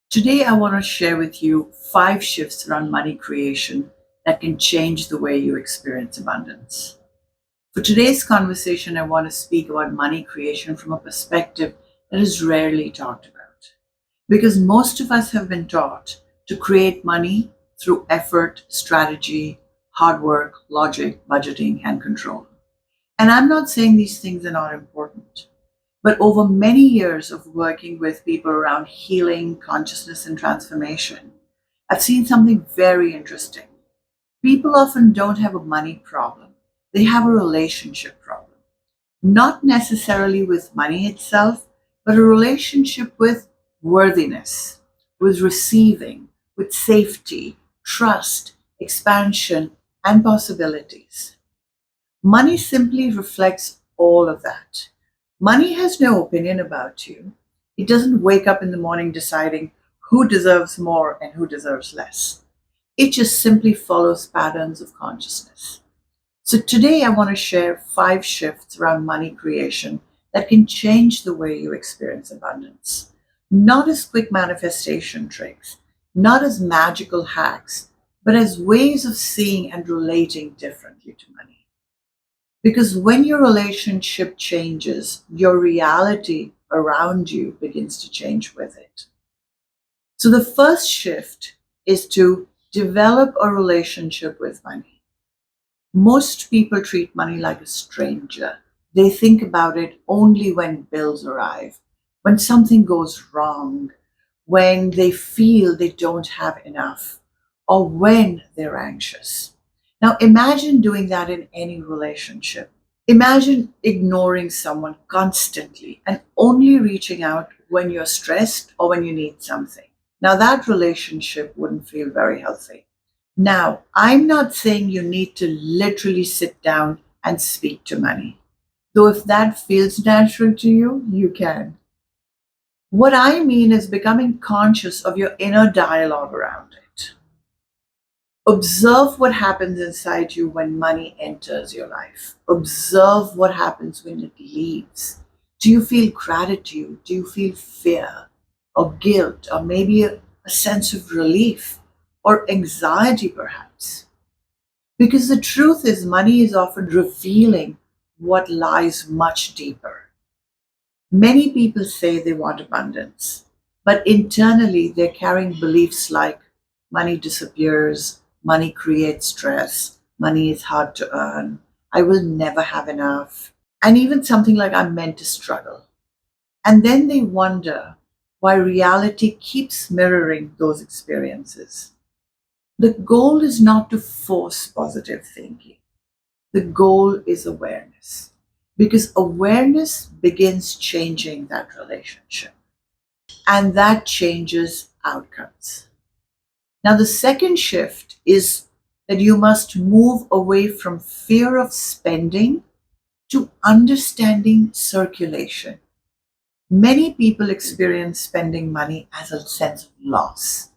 Today, I want to share with you 5 shifts around money creation that can change the way you experience abundance. For today's conversation, I want to speak about money creation from a perspective that is rarely talked about. Because most of us have been taught to create money through effort, strategy, hard work, logic, budgeting, and control. And I'm not saying these things are not important. But over many years of working with people around healing, consciousness, and transformation, I've seen something very interesting. People often don't have a money problem, they have a relationship problem. Not necessarily with money itself, but a relationship with worthiness, with receiving, with safety, trust, expansion, and possibilities. Money simply reflects all of that. Money has no opinion about you. It doesn't wake up in the morning deciding who deserves more and who deserves less. It just simply follows patterns of consciousness. So today I want to share 5 shifts around money creation that can change the way you experience abundance. Not as quick manifestation tricks, not as magical hacks, but as ways of seeing and relating differently to money. Because when your relationship changes, your reality around you begins to change with it. So the first shift is to develop a relationship with money. Most people treat money like a stranger. They think about it only when bills arrive, when something goes wrong, when they feel they don't have enough, or when they're anxious. Now imagine doing that in any relationship. Imagine ignoring someone constantly and only reaching out when you're stressed or when you need something. Now, that relationship wouldn't feel very healthy. Now, I'm not saying you need to literally sit down and speak to money. Though, if that feels natural to you, you can. What I mean is becoming conscious of your inner dialogue around it. Observe what happens inside you when money enters your life. Observe what happens when it leaves. Do you feel gratitude? Do you feel fear or guilt or maybe a sense of relief or anxiety perhaps? Because the truth is, money is often revealing what lies much deeper. Many people say they want abundance, but internally they're carrying beliefs like money disappears, money creates stress, money is hard to earn, I will never have enough, and even something like I'm meant to struggle. And then they wonder why reality keeps mirroring those experiences. The goal is not to force positive thinking. The goal is awareness. Because awareness begins changing that relationship. And that changes outcomes. Now, the second shift is that you must move away from fear of spending to understanding circulation. Many people experience spending money as a sense of loss.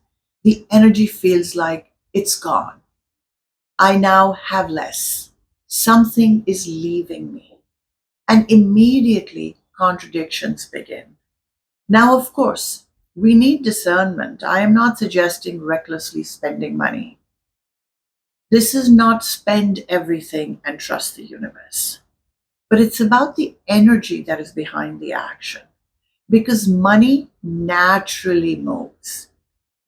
The energy feels like it's gone. I now have less. Something is leaving me. And immediately contradictions begin. Now, of course, we need discernment. I am not suggesting recklessly spending money. This is not spend everything and trust the universe, but it's about the energy that is behind the action. Because money naturally moves.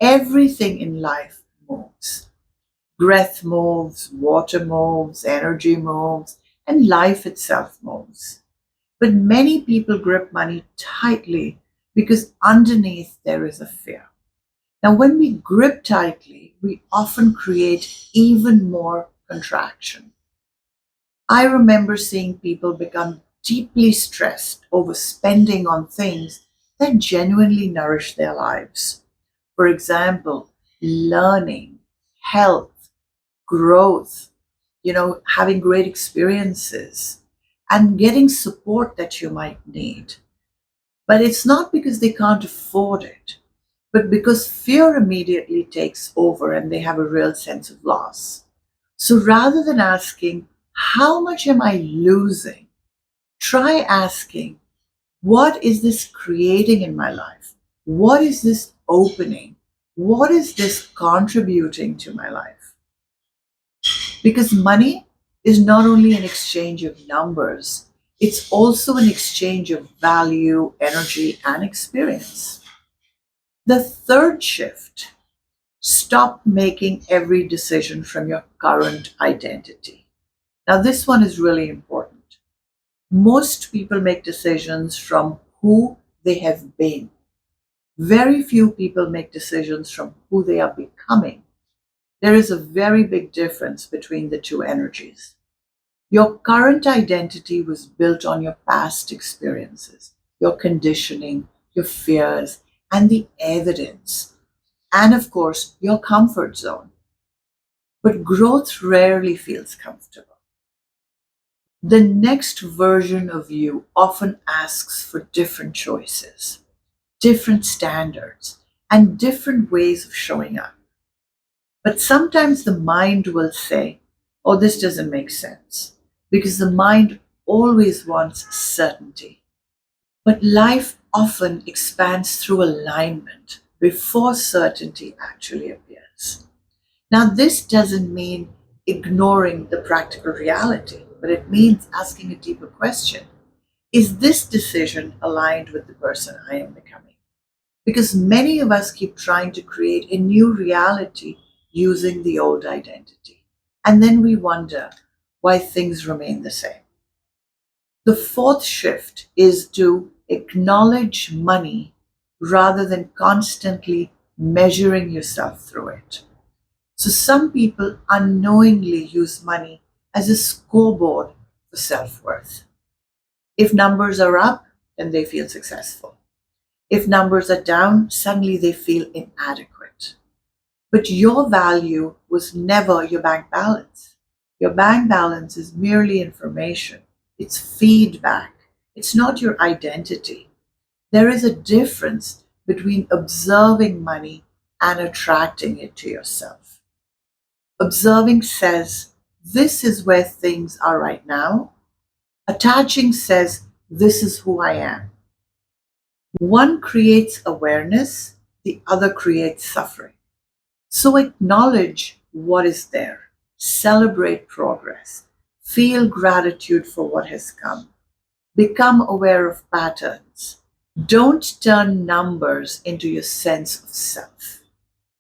Everything in life moves. Breath moves, water moves, energy moves, and life itself moves. But many people grip money tightly because underneath there is a fear. Now, when we grip tightly, we often create even more contraction. I remember seeing people become deeply stressed over spending on things that genuinely nourish their lives. For example, learning, health, growth, having great experiences, and getting support that you might need. But it's not because they can't afford it, but because fear immediately takes over and they have a real sense of loss. So rather than asking, how much am I losing? Try asking, what is this creating in my life? What is this opening. What is this contributing to my life? Because money is not only an exchange of numbers, it's also an exchange of value, energy, and experience. The third shift: stop making every decision from your current identity. Now, this one is really important. Most people make decisions from who they have been. Very few people make decisions from who they are becoming. There is a very big difference between the two energies. Your current identity was built on your past experiences, your conditioning, your fears, and the evidence, and of course, your comfort zone. But growth rarely feels comfortable. The next version of you often asks for different choices, different standards, and different ways of showing up. But sometimes the mind will say, oh, this doesn't make sense, because the mind always wants certainty. But life often expands through alignment before certainty actually appears. Now, this doesn't mean ignoring the practical reality, but it means asking a deeper question. Is this decision aligned with the person I am becoming? Because many of us keep trying to create a new reality using the old identity. And then we wonder why things remain the same. The fourth shift is to acknowledge money rather than constantly measuring yourself through it. So some people unknowingly use money as a scoreboard for self-worth. If numbers are up, then they feel successful. If numbers are down, suddenly they feel inadequate. But your value was never your bank balance. Your bank balance is merely information. It's feedback. It's not your identity. There is a difference between observing money and attracting it to yourself. Observing says, this is where things are right now. Attaching says, this is who I am. One creates awareness, the other creates suffering. So acknowledge what is there, celebrate progress, feel gratitude for what has come, become aware of patterns. Don't turn numbers into your sense of self,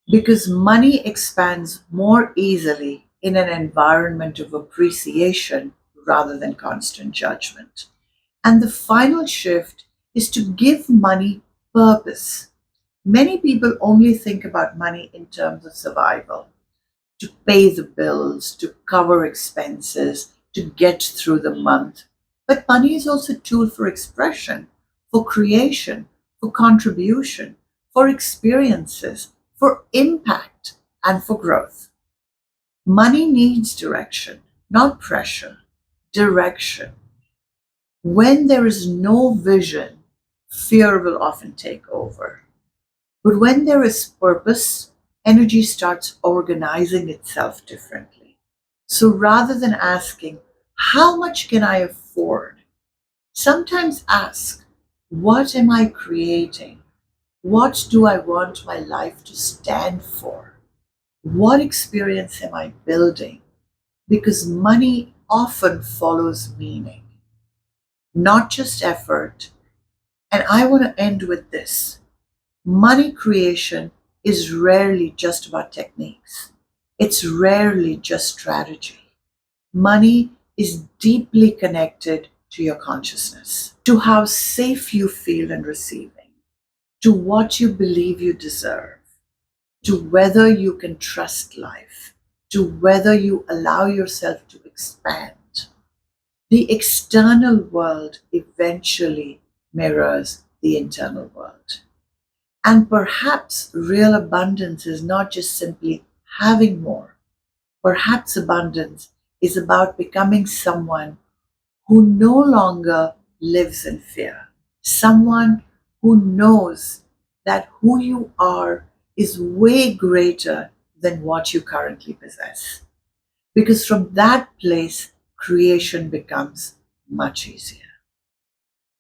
because money expands more easily in an environment of appreciation rather than constant judgment. And the final shift is to give money purpose. Many people only think about money in terms of survival, to pay the bills, to cover expenses, to get through the month. But money is also a tool for expression, for creation, for contribution, for experiences, for impact, and for growth. Money needs direction, not pressure, direction. When there is no vision, fear will often take over. But when there is purpose, energy starts organizing itself differently. So rather than asking, how much can I afford? Sometimes ask, what am I creating? What do I want my life to stand for? What experience am I building? Because money often follows meaning, not just effort. And I want to end with this. Money creation is rarely just about techniques. It's rarely just strategy. Money is deeply connected to your consciousness, to how safe you feel in receiving, to what you believe you deserve, to whether you can trust life, to whether you allow yourself to expand. The external world eventually mirrors the internal world. And perhaps real abundance is not just simply having more. Perhaps abundance is about becoming someone who no longer lives in fear, someone who knows that who you are is way greater than what you currently possess. Because from that place, creation becomes much easier.